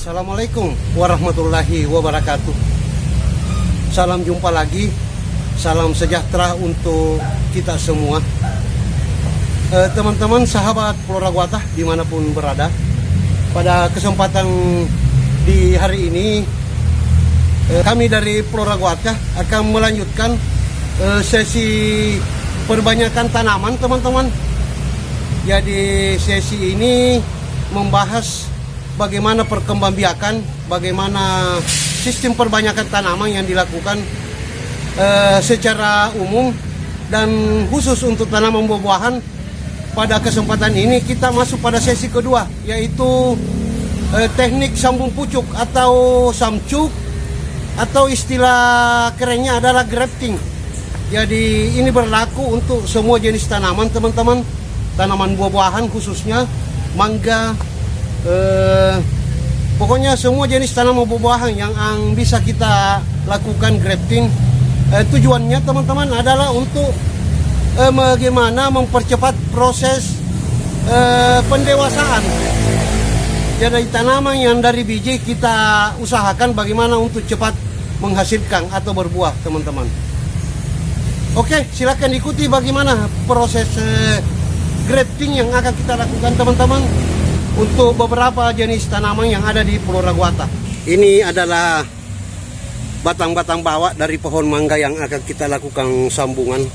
Assalamualaikum warahmatullahi wabarakatuh. Salam jumpa lagi, salam sejahtera untuk kita semua. Teman-teman sahabat Pulau Raguatah dimanapun berada, pada kesempatan di hari ini kami dari Pulau Raguatah akan melanjutkan sesi perbanyakan tanaman, teman-teman. Jadi sesi ini membahas bagaimana perkembangbiakan, bagaimana sistem perbanyakan tanaman yang dilakukan secara umum dan khusus untuk tanaman buah-buahan. Pada kesempatan ini kita masuk pada sesi kedua, yaitu teknik sambung pucuk atau samcuk, atau istilah kerennya adalah grafting. Jadi ini berlaku untuk semua jenis tanaman, teman-teman. Tanaman buah-buahan khususnya mangga, pokoknya semua jenis tanaman buah-buahan yang bisa kita lakukan grafting. Tujuannya, teman-teman, adalah untuk bagaimana mempercepat proses pendewasaan. Jadi tanaman yang dari biji kita usahakan bagaimana untuk cepat menghasilkan atau berbuah, teman-teman. Oke, silakan ikuti bagaimana proses grafting yang akan kita lakukan, teman-teman, untuk beberapa jenis tanaman yang ada di Pulau Raguatah. Ini adalah batang-batang bawah dari pohon mangga yang akan kita lakukan sambungan.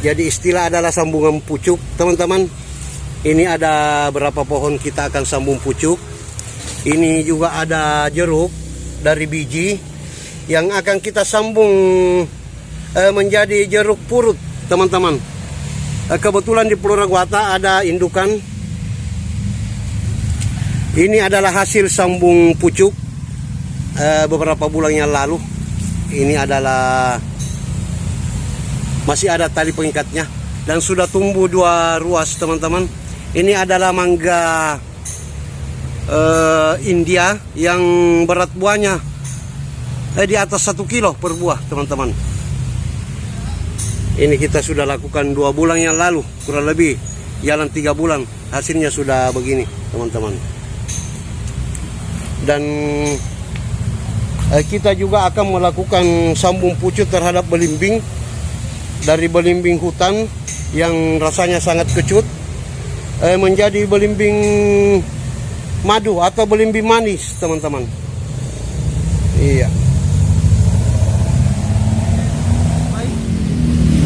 Jadi istilah adalah sambungan pucuk, teman-teman. Ini ada berapa pohon kita akan sambung pucuk. Ini juga ada jeruk dari biji yang akan kita sambung menjadi jeruk purut, teman-teman. Kebetulan di Pulau Raguatah ada indukan. Ini adalah hasil sambung pucuk beberapa bulan yang lalu. Ini adalah masih ada tali pengikatnya dan sudah tumbuh 2 ruas, teman-teman. Ini adalah mangga India yang berat buahnya di atas 1 kilo per buah, teman-teman. Ini kita sudah lakukan 2 bulan yang lalu, kurang lebih jalan 3 bulan. Hasilnya sudah begini, teman-teman. Dan kita juga akan melakukan sambung pucuk terhadap belimbing, dari belimbing hutan yang rasanya sangat kecut menjadi belimbing madu atau belimbing manis, teman-teman. Iya,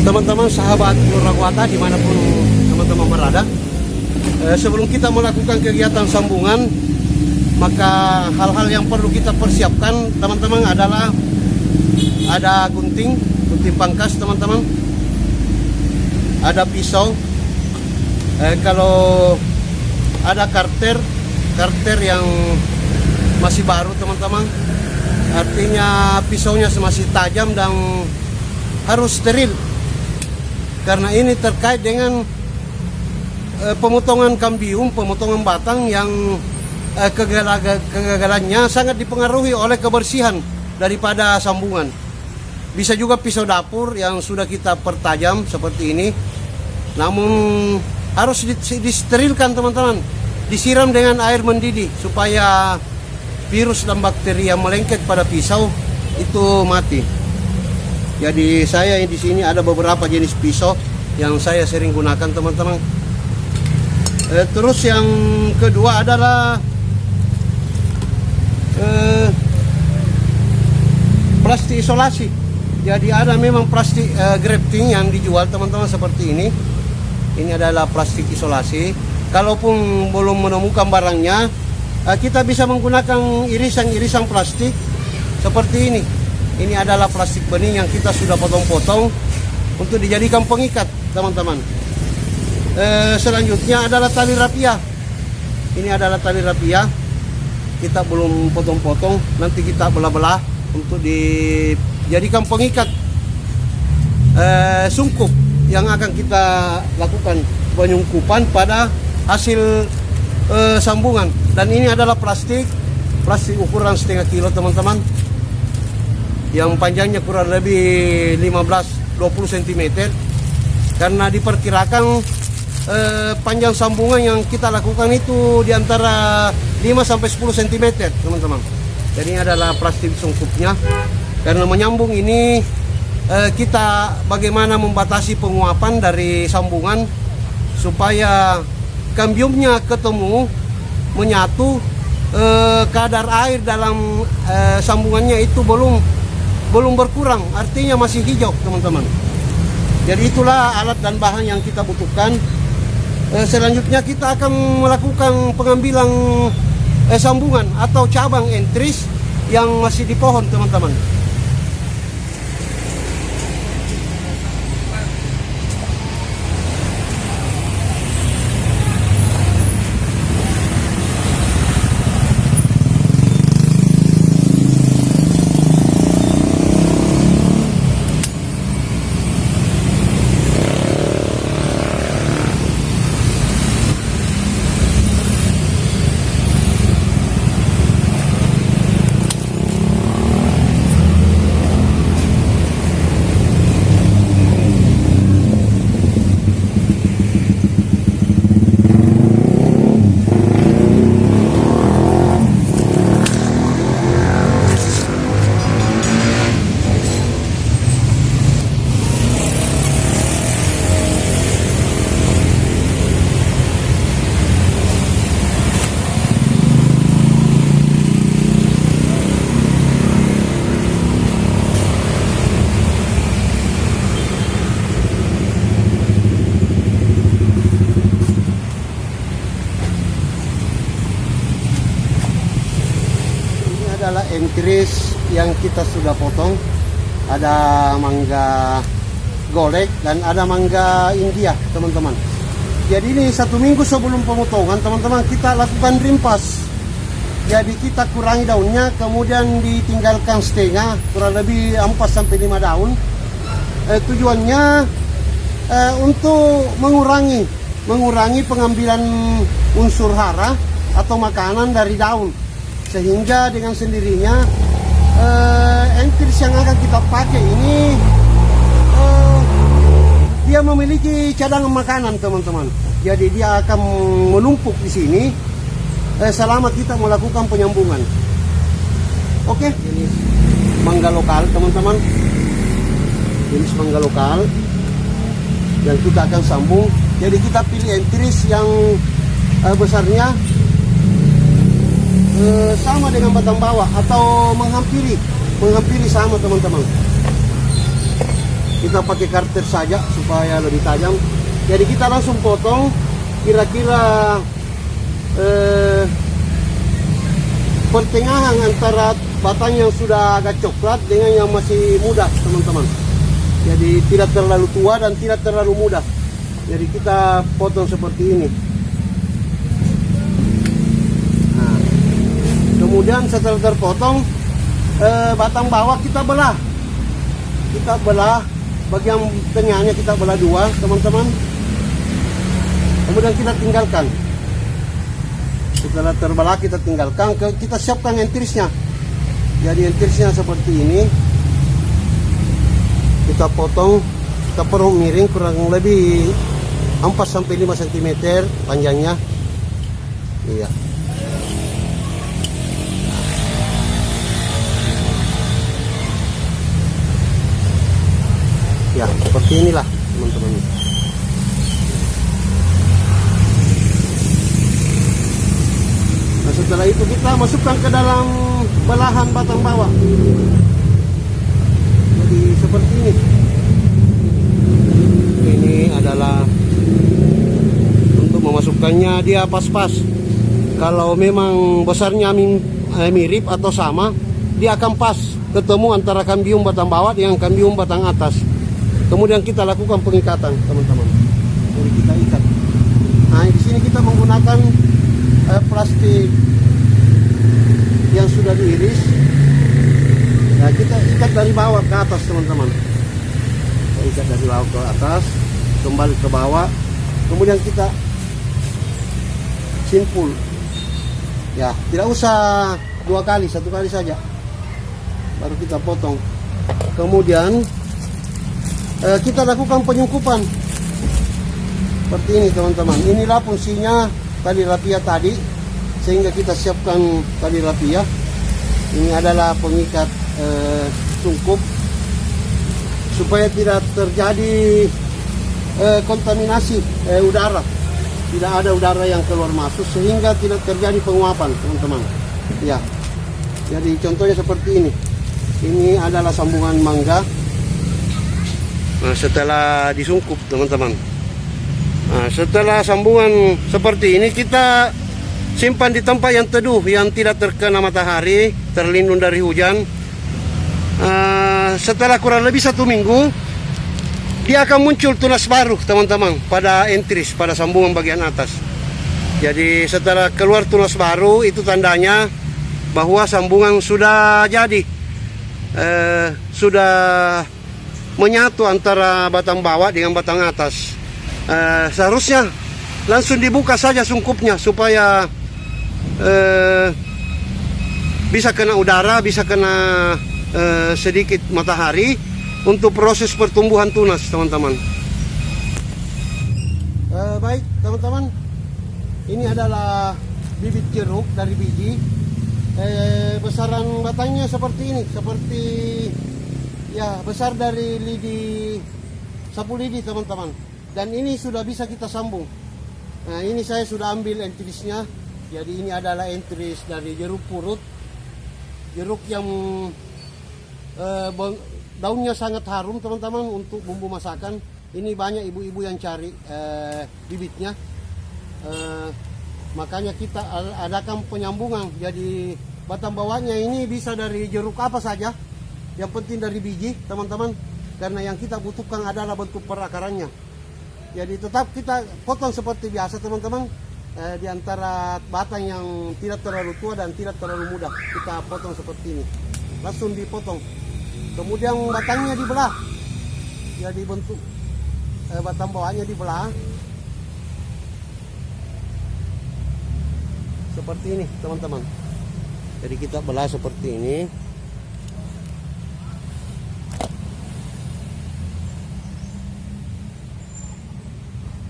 teman-teman sahabat Pulau Raguatah dimanapun teman-teman berada, sebelum kita melakukan kegiatan sambungan, maka hal-hal yang perlu kita persiapkan, teman-teman, adalah ada gunting pangkas, teman-teman, ada pisau, kalau ada karter yang masih baru, teman-teman, artinya pisaunya masih tajam dan harus steril, karena ini terkait dengan pemotongan kambium, pemotongan batang yang kegagalannya sangat dipengaruhi oleh kebersihan daripada sambungan. Bisa juga pisau dapur yang sudah kita pertajam seperti ini, namun harus disterilkan teman-teman, disiram dengan air mendidih supaya virus dan bakteri yang melengket pada pisau itu mati. Jadi saya di sini ada beberapa jenis pisau yang saya sering gunakan teman-teman. Terus yang kedua adalah plastik isolasi. Jadi ada memang plastik grafting yang dijual teman-teman seperti ini. Ini adalah plastik isolasi. Kalaupun belum menemukan barangnya, kita bisa menggunakan irisan-irisan plastik seperti ini. Ini adalah plastik bening yang kita sudah potong-potong untuk dijadikan pengikat teman-teman. Selanjutnya adalah tali rapia. Ini adalah tali rapia. Kita belum potong-potong, nanti kita belah-belah untuk dijadikan pengikat sungkup yang akan kita lakukan penyungkupan pada hasil sambungan. Dan ini adalah plastik ukuran setengah kilo teman-teman, yang panjangnya kurang lebih 15-20 cm, karena diperkirakan panjang sambungan yang kita lakukan itu di antara 5-10 cm teman-teman. Jadi ini adalah plastik sungkupnya. Karena menyambung ini kita bagaimana membatasi penguapan dari sambungan supaya kambiumnya ketemu, menyatu, kadar air dalam sambungannya itu belum berkurang, artinya masih hijau teman-teman. Jadi itulah alat dan bahan yang kita butuhkan. Selanjutnya kita akan melakukan pengambilan sambungan atau cabang entris yang masih di pohon teman-teman. Adalah entris yang kita sudah potong. Ada mangga golek dan ada mangga India teman-teman. Jadi ini 1 minggu sebelum pemotongan teman-teman kita lakukan rimpas. Jadi kita kurangi daunnya, kemudian ditinggalkan setengah, kurang lebih 4-5 daun. Tujuannya untuk mengurangi pengambilan unsur hara atau makanan dari daun, sehingga dengan sendirinya entris yang akan kita pakai ini dia memiliki cadangan makanan teman-teman. Jadi dia akan menumpuk di sini selama kita melakukan penyambungan. Oke, jenis mangga lokal teman-teman, jenis mangga lokal yang kita akan sambung. Jadi kita pilih entris yang besarnya sama dengan batang bawah atau menghampiri sama teman-teman. Kita pakai karter saja supaya lebih tajam. Jadi kita langsung potong kira-kira pertengahan antara batang yang sudah agak coklat dengan yang masih muda teman-teman. Jadi tidak terlalu tua dan tidak terlalu muda. Jadi kita potong seperti ini. Nah, kemudian setelah terpotong, batang bawah kita belah. Bagian tengahnya kita belah dua teman-teman. Kemudian kita tinggalkan. Setelah terbelah kita tinggalkan, kita siapkan entrisnya. Jadi entrisnya seperti ini. Kita potong, kita perlu miring kurang lebih 4-5 cm panjangnya. Iya. Ya, seperti inilah teman-teman. Nah, setelah itu kita masukkan ke dalam belahan batang bawah. Jadi seperti ini. Ini adalah untuk memasukkannya, dia pas-pas. Kalau memang besarnya mirip atau sama, dia akan pas ketemu antara kambium batang bawah dengan kambium batang atas. Kemudian kita lakukan pengikatan, teman-teman. Jadi kita ikat. Nah, di sini kita menggunakan plastik yang sudah diiris. Nah, kita ikat dari bawah ke atas, teman-teman. Kita ikat dari bawah ke atas, kembali ke bawah. Kemudian kita simpul. Ya, tidak usah 2 kali, 1 kali saja. Baru kita potong. Kemudian kita lakukan penyungkupan seperti ini, teman-teman. Inilah fungsinya tali rapia tadi, sehingga kita siapkan tali rapia. Ini adalah pengikat sungkup supaya tidak terjadi kontaminasi udara, tidak ada udara yang keluar masuk, sehingga tidak terjadi penguapan, teman-teman. Ya, jadi contohnya seperti ini. Ini adalah sambungan mangga. Nah, setelah disungkup, teman-teman. Nah, setelah sambungan seperti ini, kita simpan di tempat yang teduh, yang tidak terkena matahari, terlindung dari hujan. Setelah kurang lebih 1 minggu, dia akan muncul tunas baru, teman-teman, pada entris, pada sambungan bagian atas. Jadi setelah keluar tunas baru, itu tandanya bahwa sambungan sudah jadi, sudah menyatu antara batang bawah dengan batang atas. Seharusnya langsung dibuka saja sungkupnya supaya bisa kena udara, bisa kena sedikit matahari untuk proses pertumbuhan tunas, teman-teman. Baik, teman-teman, ini adalah bibit jeruk dari biji. Besaran batangnya seperti ini, seperti ya besar dari lidi, sapu lidi, teman-teman. Dan ini sudah bisa kita sambung. Nah, ini saya sudah ambil entrisnya. Jadi ini adalah entris dari jeruk purut, jeruk yang daunnya sangat harum, teman-teman, untuk bumbu masakan. Ini banyak ibu-ibu yang cari bibitnya. Makanya kita adakan penyambungan. Jadi batang bawahnya ini bisa dari jeruk apa saja, yang penting dari biji, teman-teman. Karena yang kita butuhkan adalah bentuk perakarannya. Jadi tetap kita potong seperti biasa, teman-teman. Di antara batang yang tidak terlalu tua dan tidak terlalu muda, kita potong seperti ini. Langsung dipotong. Kemudian batangnya dibelah. Jadi bentuk batang bawahnya dibelah. Seperti ini, teman-teman. Jadi kita belah seperti ini.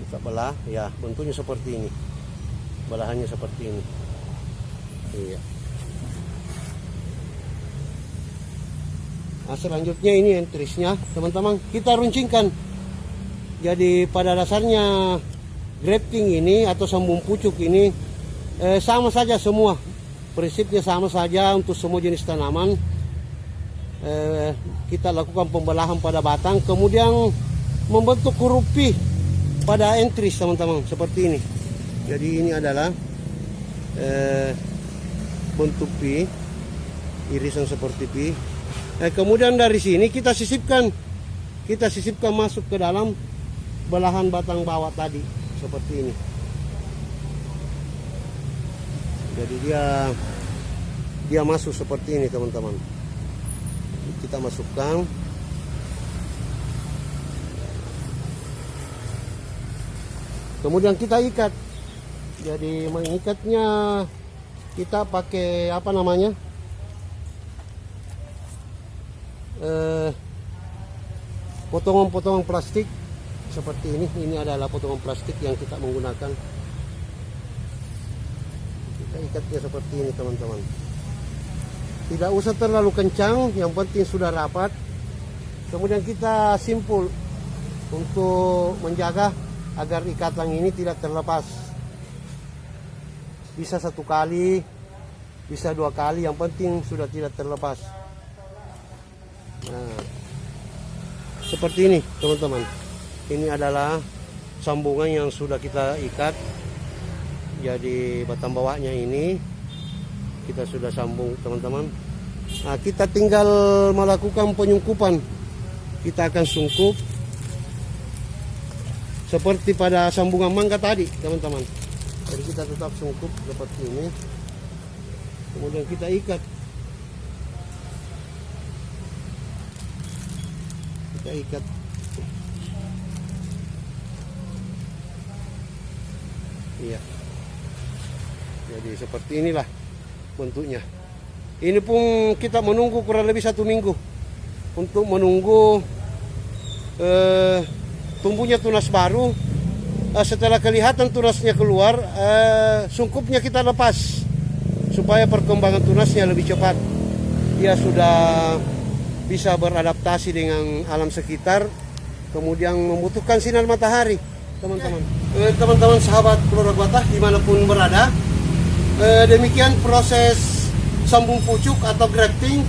Kita belah, ya, bentuknya seperti ini. Belahannya seperti ini. Iya. Nah, selanjutnya ini entrisnya, teman-teman. Kita runcingkan. Jadi pada dasarnya grafting ini atau sambung pucuk ini sama saja semua. Prinsipnya sama saja untuk semua jenis tanaman. Kita lakukan pembelahan pada batang, kemudian membentuk huruf P pada entris, teman-teman, seperti ini. Jadi ini adalah bentuk P, irisan seperti P. Kemudian dari sini kita sisipkan masuk ke dalam belahan batang bawah tadi, seperti ini. Jadi dia masuk seperti ini, teman-teman. Kita masukkan. Kemudian kita ikat. Jadi mengikatnya kita pakai apa namanya? Potongan-potongan plastik seperti ini adalah potongan plastik yang kita menggunakan. Kita ikatnya seperti ini teman-teman. Tidak usah terlalu kencang, yang penting sudah rapat. Kemudian kita simpul untuk menjaga agar ikatan ini tidak terlepas. Bisa 1 kali, bisa 2 kali, yang penting sudah tidak terlepas. Nah, seperti ini teman-teman. Ini adalah sambungan yang sudah kita ikat. Jadi batang bawahnya ini kita sudah sambung teman-teman. Nah, kita tinggal melakukan penyungkupan. Kita akan sungkup seperti pada sambungan mangga tadi teman-teman. Jadi kita tetap sungkup seperti ini. Kemudian kita ikat. Kita ikat. Iya. Jadi seperti inilah bentuknya. Ini pun kita menunggu kurang lebih 1 minggu untuk menunggu tumbuhnya tunas baru. Setelah kelihatan tunasnya keluar, sungkupnya kita lepas supaya perkembangan tunasnya lebih cepat. Dia sudah bisa beradaptasi dengan alam sekitar, kemudian membutuhkan sinar matahari, teman-teman. Teman-teman sahabat Pulau Raguatah dimanapun berada, demikian proses sambung pucuk atau grafting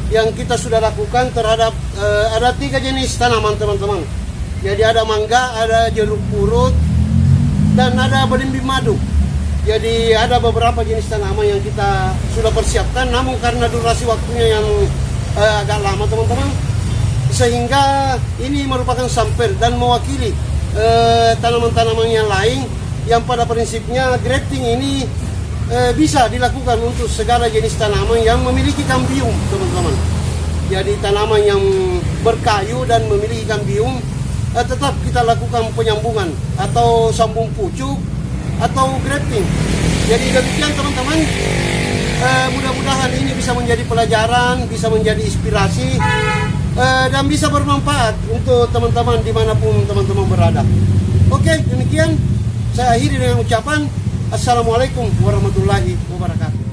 yang kita sudah lakukan terhadap ada 3 jenis tanaman teman-teman. Jadi ada mangga, ada jeruk purut, dan ada belimbing madu. Jadi ada beberapa jenis tanaman yang kita sudah persiapkan, namun karena durasi waktunya yang agak lama teman-teman, sehingga ini merupakan sampel dan mewakili tanaman-tanaman yang lain yang pada prinsipnya grafting ini bisa dilakukan untuk segala jenis tanaman yang memiliki kambium teman-teman. Jadi tanaman yang berkayu dan memiliki kambium tetap kita lakukan penyambungan atau sambung pucuk atau grafting. Jadi demikian teman-teman, mudah-mudahan ini bisa menjadi pelajaran, bisa menjadi inspirasi, dan bisa bermanfaat untuk teman-teman dimanapun teman-teman berada. Oke, demikian saya akhiri dengan ucapan Assalamualaikum warahmatullahi wabarakatuh.